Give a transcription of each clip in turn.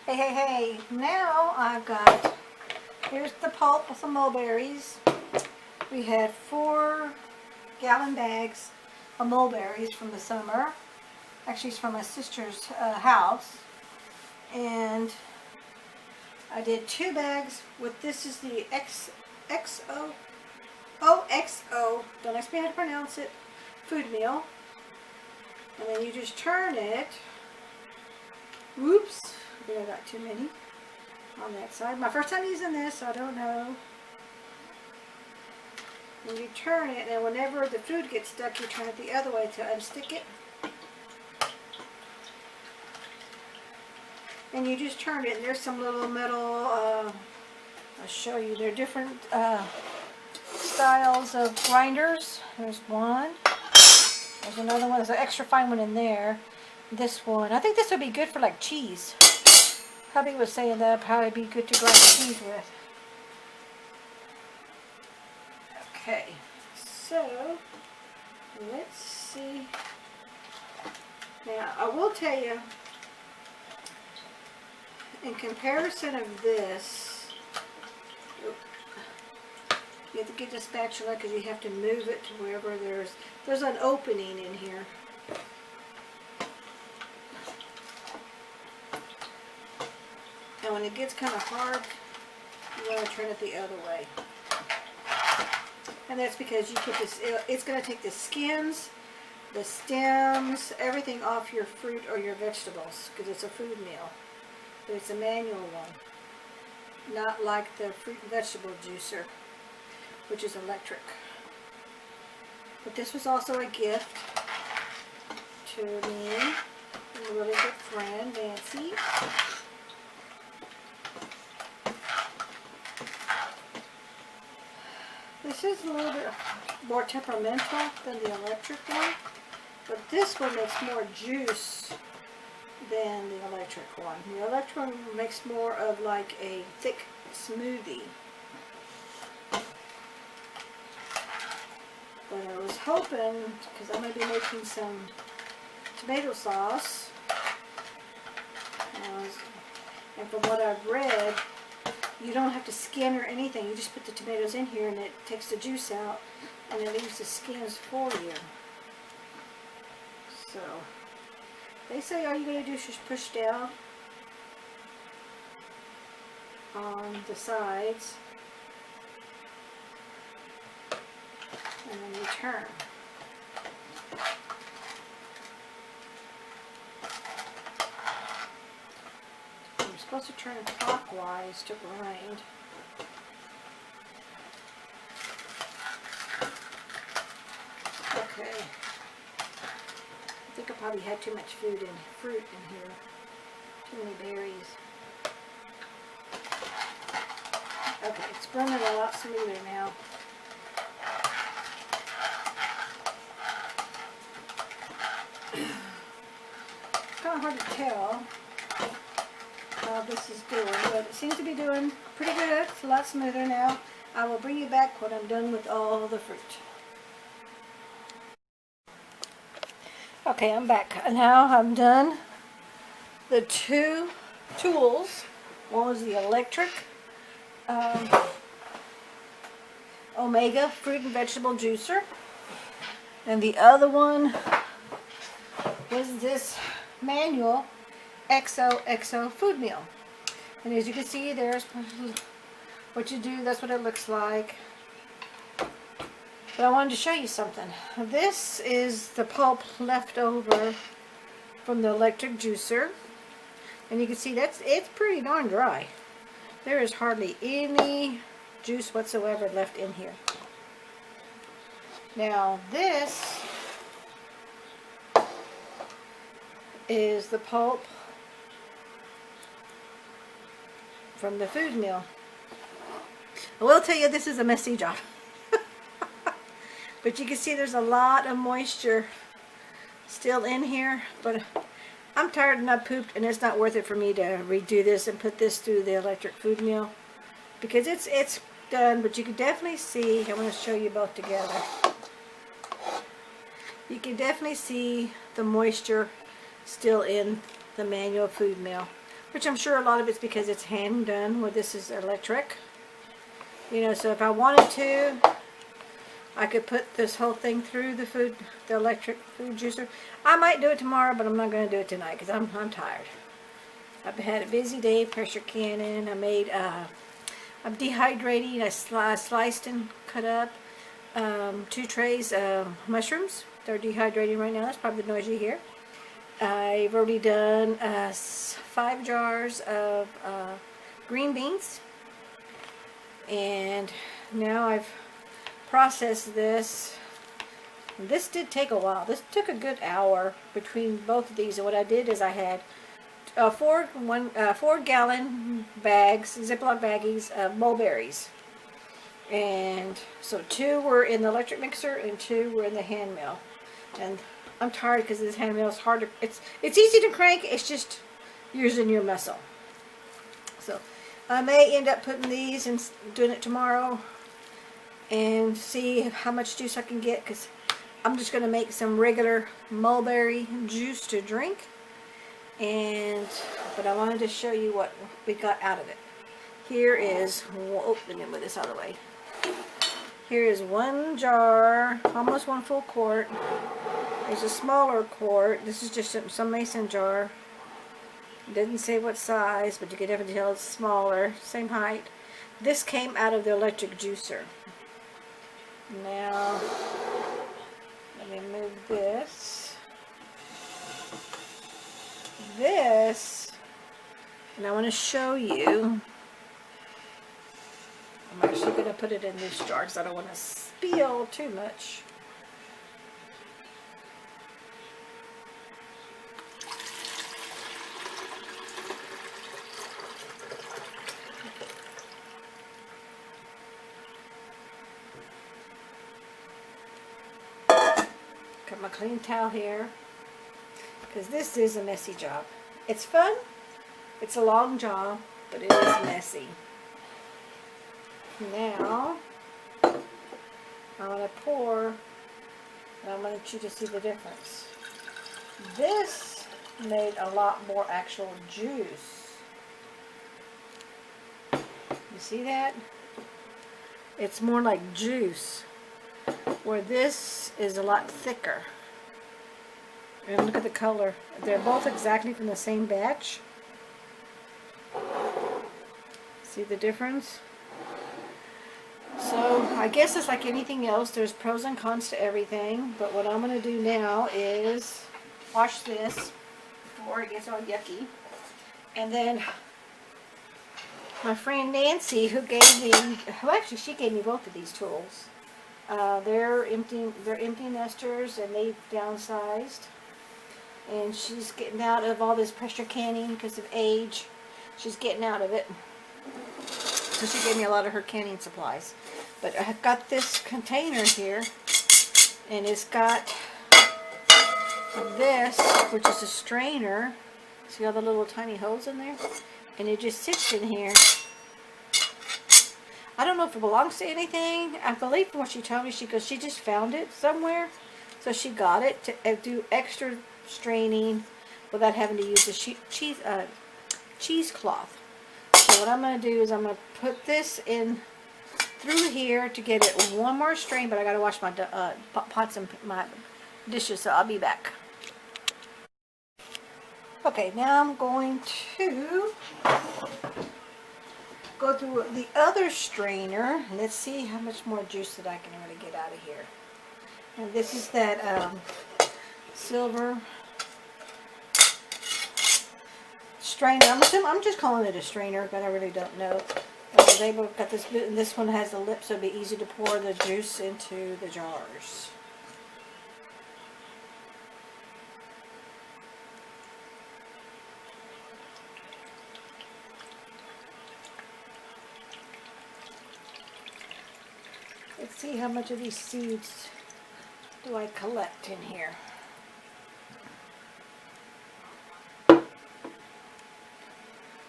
Hey, hey, hey, now I've got, here's the pulp of some mulberries. We had 4-gallon bags of mulberries from the summer. Actually, it's from my sister's house. And I did 2 bags with, this is the OXO, don't ask me how to pronounce it, food meal. And then you just turn it. Whoops, I think I got too many on that side. My first time using this, so I don't know. And you turn it, and whenever the food gets stuck, you turn it the other way to unstick it. And you just turn it, and there's some little metal, I'll show you, there are different styles of grinders. There's one. There's another one, there's an extra fine one in there. This one, I think this would be good for like cheese. Hubby was saying that would probably be good to grind cheese with. Okay, so let's see. Now I will tell you, in comparison of this, you have to get the spatula because you have to move it to wherever there's an opening in here. And when it gets kind of hard, you want to turn it the other way. And that's because you put this, it's going to take the skins, the stems, everything off your fruit or your vegetables because it's a food meal. But it's a manual one. Not like the fruit and vegetable juicer, which is electric. But this was also a gift to me, a really good friend, Nancy. This is a little bit more temperamental than the electric one, but this one makes more juice than the electric one. The electric one makes more of like a thick smoothie. But I was hoping, because I'm going to be making some tomato sauce, and from what I've read, you don't have to skin or anything. You just put the tomatoes in here and it takes the juice out and it leaves the skins for you. So, they say all you gotta do is just push down on the sides and then you turn. You're supposed to turn clockwise to grind. Okay. I think I probably had too much fruit in here. Too many berries. Okay, it's running a lot smoother now. It's kind of hard to tell how this is doing, but it seems to be doing pretty good. It's a lot smoother now. I will bring you back when I'm done with all the fruit. Okay, I'm back. Now I'm done the 2 tools. One was the electric Omega fruit and vegetable juicer, and the other one was this manual XOXO food meal. And as you can see, there's what you do. That's what it looks like. But I wanted to show you something. This is the pulp left over from the electric juicer, and you can see it's pretty darn dry. There is hardly any juice whatsoever left in here. Now this is the pulp from the food meal. I will tell you, this is a messy job. But you can see there's a lot of moisture still in here, but I'm tired and I pooped, and it's not worth it for me to redo this and put this through the electric food meal because it's done. But you can definitely see, I'm going to show you both together. You can definitely see the moisture still in the manual food meal. which I'm sure a lot of it's because it's hand done, where this is electric. You know, so if I wanted to, I could put this whole thing through the electric food juicer. I might do it tomorrow, but I'm not going to do it tonight because I'm tired. I've had a busy day, pressure canning. I made, I'm dehydrating. I sliced and cut up 2 trays of mushrooms. They're dehydrating right now. That's probably the noise you hear. I've already done 5 jars of green beans. And now I've processed this. This did take a while. This took a good hour between both of these. And what I did is I had 4-gallon bags, Ziploc baggies of mulberries. And so 2 were in the electric mixer and 2 were in the hand mill. And I'm tired because this hand mill is hard to, it's easy to crank, it's just using your muscle. So I may end up putting these and doing it tomorrow and see how much juice I can get, because I'm just going to make some regular mulberry juice to drink. But I wanted to show you what we got out of it. Here is, oh, let me move this out of the way. Here is 1 jar, almost 1 full quart. There's a smaller quart. This is just some mason jar. It didn't say what size, but you can definitely tell it's smaller, same height. This came out of the electric juicer. Now, let me move this. And I want to show you. I'm actually going to put it in this jar because I don't want to spill too much. Got my clean towel here, because this is a messy job. It's fun, it's a long job, but it is messy. Now, I'm going to pour, and I want you to see the difference. This made a lot more actual juice. You see that? It's more like juice, where this is a lot thicker. And look at the color. They're both exactly from the same batch. See the difference? So I guess it's like anything else. There's pros and cons to everything. But what I'm going to do now is wash this before it gets all yucky. And then my friend Nancy, who gave me, well, actually she gave me both of these tools. They're empty nesters, and they've downsized. And she's getting out of all this pressure canning because of age. She's getting out of it. So she gave me a lot of her canning supplies. But I've got this container here, and it's got this, which is a strainer. See all the little tiny holes in there? And it just sits in here. I don't know if it belongs to anything. I believe from what she told me, she just found it somewhere. So she got it to do extra straining without having to use a cheesecloth. So what I'm going to do is I'm going to put this in through here to get it one more strain, but I got to wash my pots and my dishes, so I'll be back. Okay, now I'm going to go through the other strainer, and let's see how much more juice that I can really get out of here. And this is that silver strainer. I'm just calling it a strainer, but I really don't know. They both got this, and this one has a lip, so it'll be easy to pour the juice into the jars. Let's see how much of these seeds do I collect in here.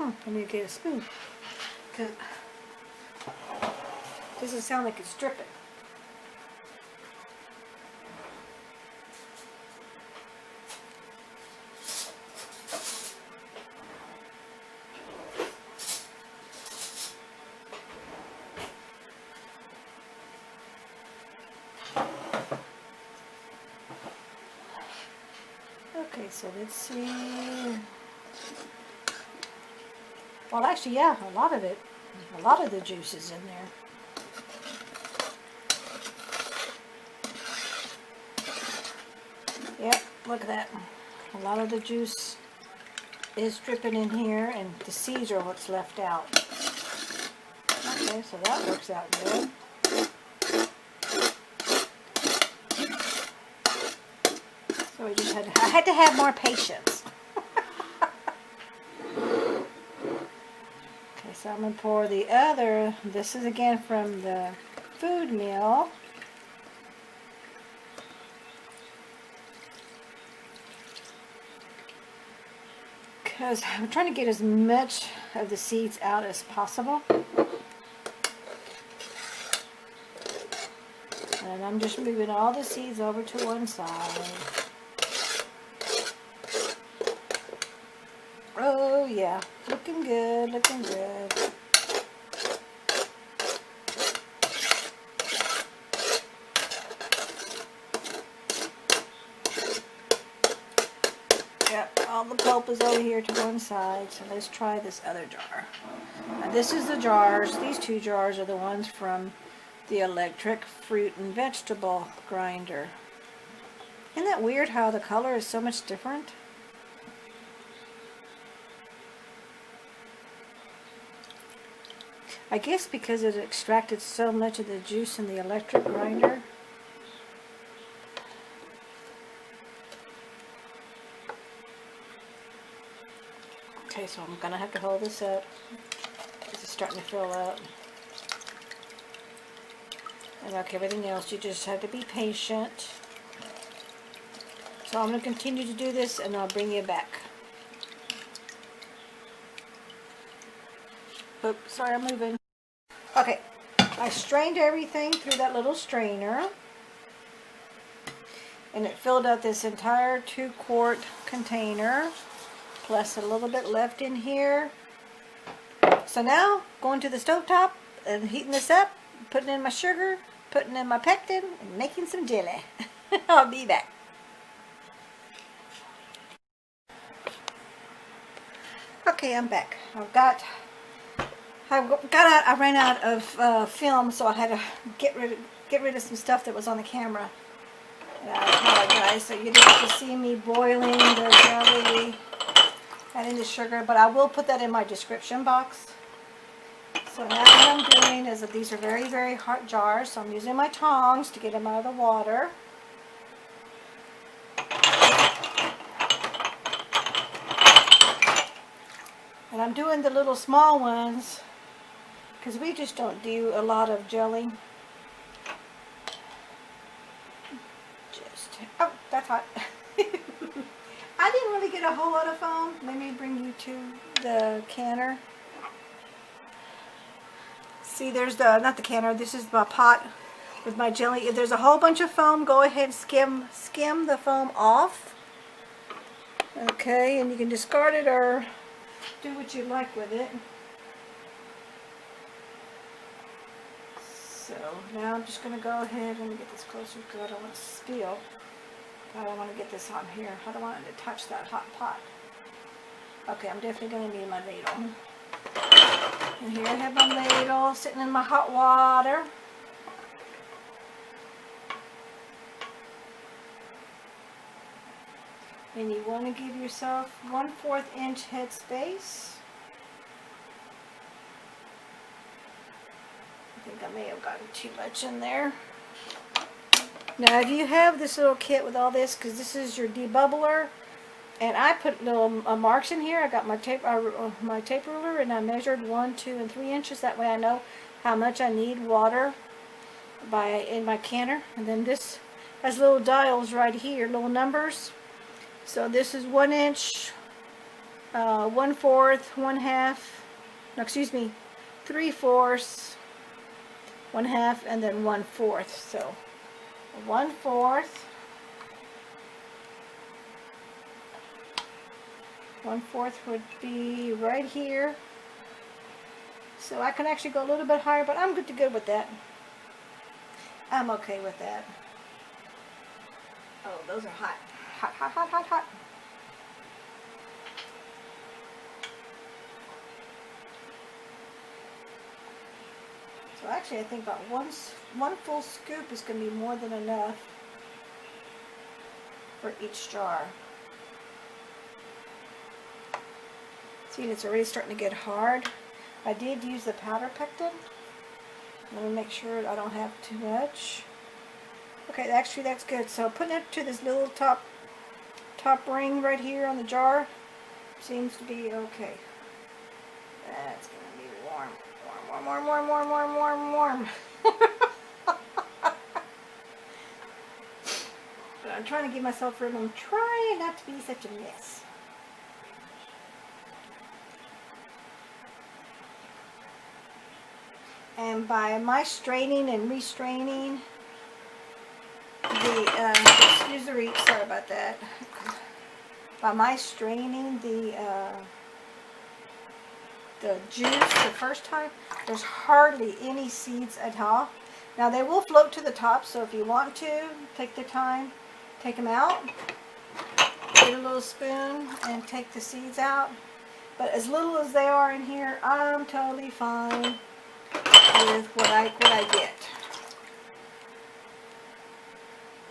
I need to get a spoon, because it doesn't sound like it's dripping. so let's see. Well, actually, yeah, a lot of the juice is in there. Yep, look at that. A lot of the juice is dripping in here, and the seeds are what's left out. Okay, so that works out good. So we just I had to have more patience. Okay, so I'm going to pour the other, this is again from the food meal. Because I'm trying to get as much of the seeds out as possible. And I'm just moving all the seeds over to one side. Oh yeah, looking good, looking good. Yep, all the pulp is over here to one side, so let's try this other jar. Now this is the jars, these two jars are the ones from the electric fruit and vegetable grinder. Isn't that weird how the color is so much different? I guess because it extracted so much of the juice in the electric grinder. Okay, so I'm going to have to hold this up. This is starting to fill up. And like everything else, you just have to be patient. So I'm going to continue to do this, and I'll bring you back. Oops, sorry, I'm moving. Okay, I strained everything through that little strainer, and it filled out this entire 2-quart container, plus a little bit left in here. So now, going to the stovetop and heating this up, putting in my sugar, putting in my pectin, and making some jelly. I'll be back. Okay, I'm back. I ran out of film, so I had to get rid of some stuff that was on the camera. And I apologize. So you didn't have to see me boiling the jelly, adding the sugar, but I will put that in my description box. So now what I'm doing is that these are very, very hot jars, so I'm using my tongs to get them out of the water. And I'm doing the little small ones because we just don't do a lot of jelly. Oh, that's hot. I didn't really get a whole lot of foam. Let me bring you to the canner. See, there's not the canner, this is my pot with my jelly. If there's a whole bunch of foam, go ahead and skim the foam off. Okay, and you can discard it or do what you like with it. So now I'm just going to go ahead and get this closer because I don't want it to spill. I don't want to get this on here. I don't want it to touch that hot pot. Okay, I'm definitely going to need my ladle. And here I have my ladle sitting in my hot water. And you want to give yourself 1/4 inch head space. I think I may have gotten too much in there. Now if you have this little kit with all this, because this is your debubbler, and I put little marks in here. I got my tape ruler, and I measured 1, 2, and 3 inches. That way I know how much I need water in my canner. And then this has little dials right here, little numbers. So this is 1 inch, 1/4, 1/2. No, excuse me, 3/4, 1/2, and then 1/4. So 1/4. 1/4 would be right here. So I can actually go a little bit higher, but I'm good to go with that. I'm okay with that. Oh, those are hot. Hot, hot, hot, hot, hot. So actually I think about one full scoop is going to be more than enough for each jar. See, it's already starting to get hard. I did use the powder pectin. Let me make sure I don't have too much. Okay, actually that's good. So putting it to this little top ring right here on the jar seems to be okay. That's gonna be warm. Warm, warm, warm, warm, warm, warm, warm. But I'm trying to give myself room. I'm trying not to be such a mess. And by my straining and restraining, excuse the reach, sorry about that. By my straining the juice the first time, there's hardly any seeds at all. Now they will float to the top, so if you want to, take the time, take them out, get a little spoon and take the seeds out. But as little as they are in here, I'm totally fine with what I get.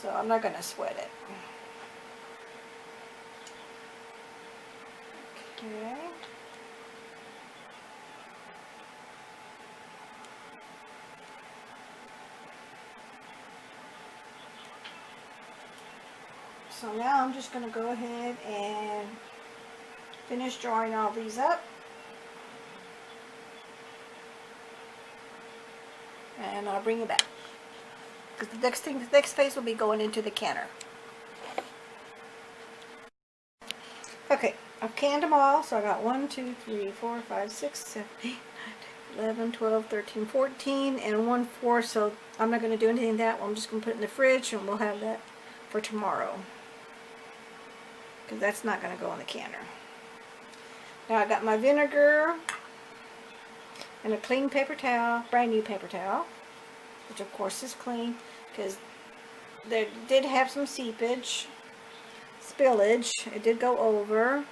So I'm not going to sweat it. Okay. So now I'm just going to go ahead and finish drawing all these up. And I'll bring it back. Because the next phase will be going into the canner. Okay, I've canned them all. So I got 1, 2, 3, 4, 5, 6, 7, 8, 9, 10, 11, 12, 13, 14, and 1 4. So I'm not going to do anything with that one. I'm just going to put it in the fridge and we'll have that for tomorrow. Because that's not going to go in the canner. Now I got my vinegar and a clean paper towel, brand new paper towel, which of course is clean because they did have some spillage. It did go over.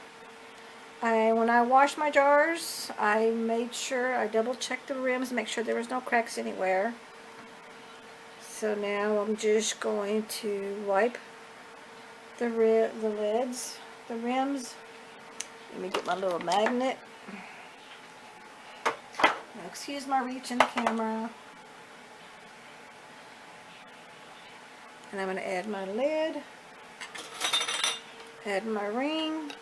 When I washed my jars, I made sure I double checked the rims, make sure there was no cracks anywhere. So now I'm just going to wipe the lids, the rims. Let me get my little magnet. Now, excuse my reach in the camera. And I'm going to add my lid, add my ring,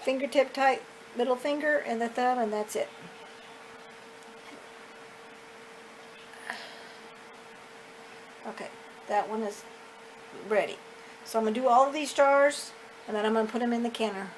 fingertip tight middle finger and the thumb, and that's it. Okay, that one is ready. So I'm going to do all of these jars and then I'm going to put them in the canner.